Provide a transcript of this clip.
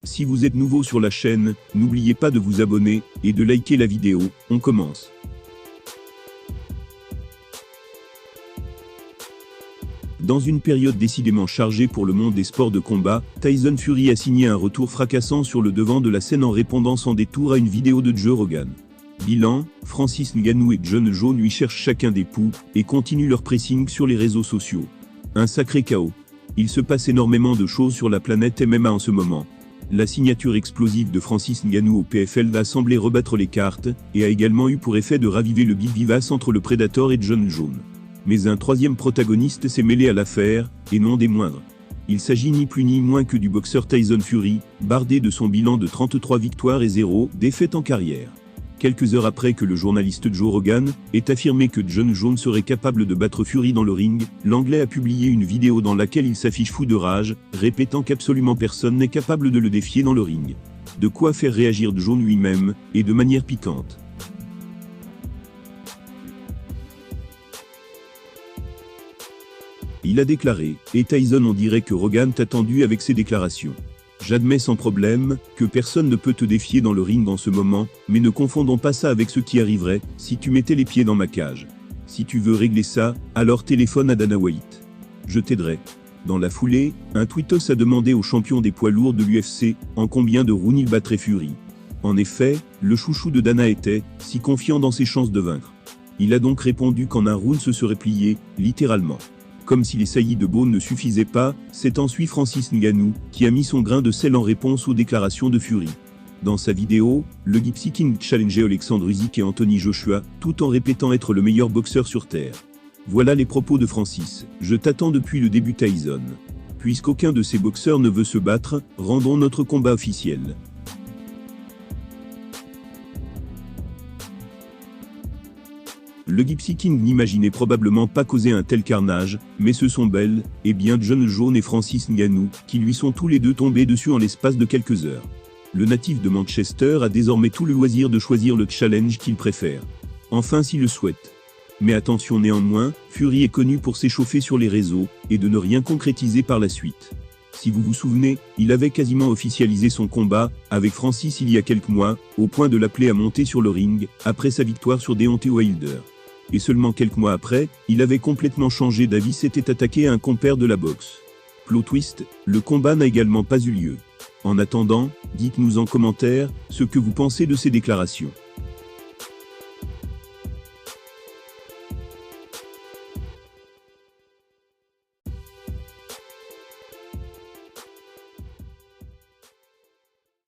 Si vous êtes nouveau sur la chaîne, n'oubliez pas de vous abonner et de liker la vidéo. On commence. Dans une période décidément chargée pour le monde des sports de combat, Tyson Fury a signé un retour fracassant sur le devant de la scène en répondant sans détour à une vidéo de Joe Rogan. Bilan, Francis Ngannou et Jon Jones lui cherchent chacun des poux et continuent leur pressing sur les réseaux sociaux. Un sacré chaos. Il se passe énormément de choses sur la planète MMA en ce moment. La signature explosive de Francis Ngannou au PFL a semblé rebattre les cartes et a également eu pour effet de raviver le bif vivace entre le Predator et Jon Jones. Mais un troisième protagoniste s'est mêlé à l'affaire, et non des moindres. Il s'agit ni plus ni moins que du boxeur Tyson Fury, bardé de son bilan de 33 victoires et 0 défaites en carrière. Quelques heures après que le journaliste Joe Rogan ait affirmé que Jon Jones serait capable de battre Fury dans le ring, l'Anglais a publié une vidéo dans laquelle il s'affiche fou de rage, répétant qu'absolument personne n'est capable de le défier dans le ring. De quoi faire réagir Joe lui-même, et de manière piquante. Il a déclaré, et Tyson on dirait que Rogan t'a tendu avec ses déclarations. J'admets sans problème que personne ne peut te défier dans le ring en ce moment, mais ne confondons pas ça avec ce qui arriverait si tu mettais les pieds dans ma cage. Si tu veux régler ça, alors téléphone à Dana White. Je t'aiderai. Dans la foulée, un tweetos a demandé au champion des poids lourds de l'UFC en combien de rounds il battrait Fury. En effet, le chouchou de Dana était si confiant dans ses chances de vaincre. Il a donc répondu qu'en un round se serait plié, littéralement. Comme si les saillies de Beaune ne suffisaient pas, c'est ensuite Francis Ngannou qui a mis son grain de sel en réponse aux déclarations de Fury. Dans sa vidéo, le Gypsy King challengeait Alexandre Usyk et Anthony Joshua, tout en répétant être le meilleur boxeur sur Terre. Voilà les propos de Francis. Je t'attends depuis le début Tyson. Puisqu'aucun de ces boxeurs ne veut se battre, rendons notre combat officiel. Le Gypsy King n'imaginait probablement pas causer un tel carnage, mais ce sont bel et bien Jon Jones et Francis Ngannou qui lui sont tous les deux tombés dessus en l'espace de quelques heures. Le natif de Manchester a désormais tout le loisir de choisir le challenge qu'il préfère. Enfin s'il le souhaite. Mais attention néanmoins, Fury est connu pour s'échauffer sur les réseaux et de ne rien concrétiser par la suite. Si vous vous souvenez, il avait quasiment officialisé son combat avec Francis il y a quelques mois, au point de l'appeler à monter sur le ring, après sa victoire sur Deontay Wilder. Et seulement quelques mois après, il avait complètement changé d'avis, s'était attaqué à un compère de la boxe. Plot twist, le combat n'a également pas eu lieu. En attendant, dites-nous en commentaire ce que vous pensez de ces déclarations.